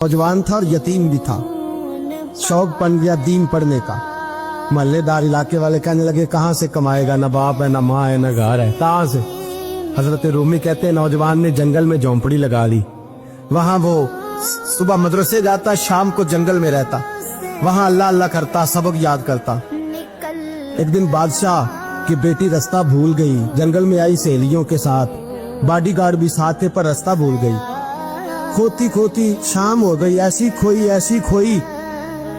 नौजवान था और यतीम भी था। शौक बन गया दीन पढ़ने का। महल्लेदार इलाके वाले कहने लगे कहाँ से कमाएगा, न बाप है न माँ है न घर है, कहाँ से। हजरत रूमी कहते हैं नौजवान ने जंगल में झोंपड़ी लगा ली। वहां वो सुबह मदरसे जाता, शाम को जंगल में रहता, वहां अल्लाह अल्लाह करता, सबक याद करता। एक दिन बादशाह की बेटी रास्ता भूल गई, जंगल में आई सहेलियों के साथ, बॉडीगार्ड भी साथ थे पर रास्ता भूल गई। खोती खोती शाम हो गई, ऐसी खोई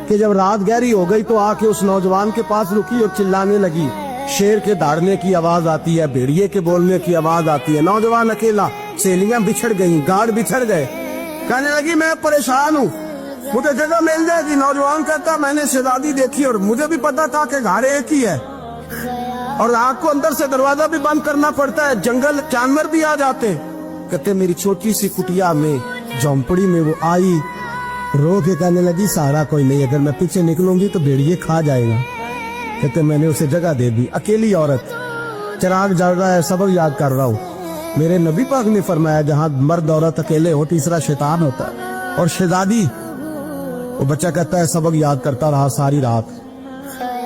कि जब रात गहरी हो गई तो आके उस नौजवान के पास रुकी और चिल्लाने लगी। शेर के दहाड़ने की आवाज आती है, भेड़िए के बोलने की आवाज आती है। नौजवान अकेला, सहेलियां बिछड़ गई, गार्ड बिछड़ गए। कहने लगी मैं परेशान हूँ, मुझे जगह मिल जाएगी। नौजवान कहता मैंने शहजादी देखी और मुझे भी पता था कि घर एक ही है और आग को अंदर से दरवाजा भी बंद करना पड़ता है, जंगल जानवर भी आ जाते। कहते मेरी छोटी सी कुटिया में झोंपड़ी में वो आई, रो के कहने लगी सहारा कोई नहीं, अगर मैं पीछे निकलूंगी तो भेड़िए खा जाएगा। कहते मैंने उसे जगह दे दी। अकेली औरत, चिराग जल रहा है, सबक याद कर रहा हूँ। मेरे नबी पाक ने फरमाया जहाँ मर्द औरत अकेले हो तीसरा शैतान होता है। और शहजादी, वो बच्चा कहता है सबक याद करता रहा सारी रात।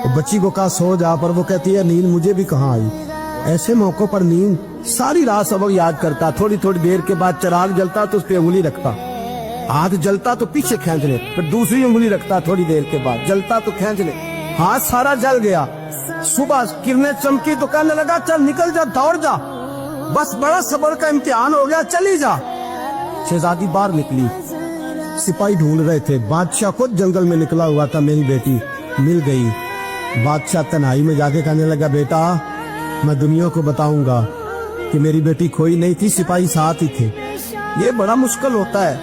वो बच्ची को कहा सो जा, पर वो कहती है नींद मुझे भी कहाँ आई। ऐसे मौकों पर नींद, सारी रात सबक याद करता। थोड़ी थोड़ी देर के बाद चिराग जलता तो उस पर उंगली रखता, हाथ जलता तो पीछे खींच ले, फिर दूसरी उंगली रखता, थोड़ी देर के बाद जलता तो खींच ले, हाथ सारा जल गया। सुबह किरणें चमकी तो कहने लगा चल निकल जा, दौड़ जा, बस बड़ा सब्र का इम्तिहान हो गया, चली जा। शहजादी बाहर निकली, सिपाही ढूंढ रहे थे। बादशाह खुद जंगल में निकला हुआ था, मेरी बेटी मिल गई। बादशाह तन्हाई में जाके कहने लगा बेटा मैं दुनिया को बताऊंगा कि मेरी बेटी खोई नहीं थी, सिपाही साथ ही थे। ये बड़ा मुश्किल होता है,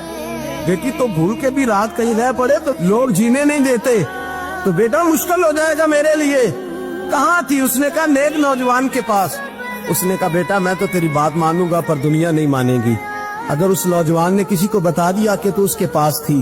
बेटी तो भूल के भी रात कहीं रह पड़े तो लोग जीने नहीं देते, तो बेटा मुश्किल हो जाएगा मेरे लिए। कहाँ थी? उसने कहा नेक नौजवान के पास। उसने कहा बेटा मैं तो तेरी बात मानूंगा पर दुनिया नहीं मानेगी। अगर उस नौजवान ने किसी को बता दिया कि तू उसके पास थी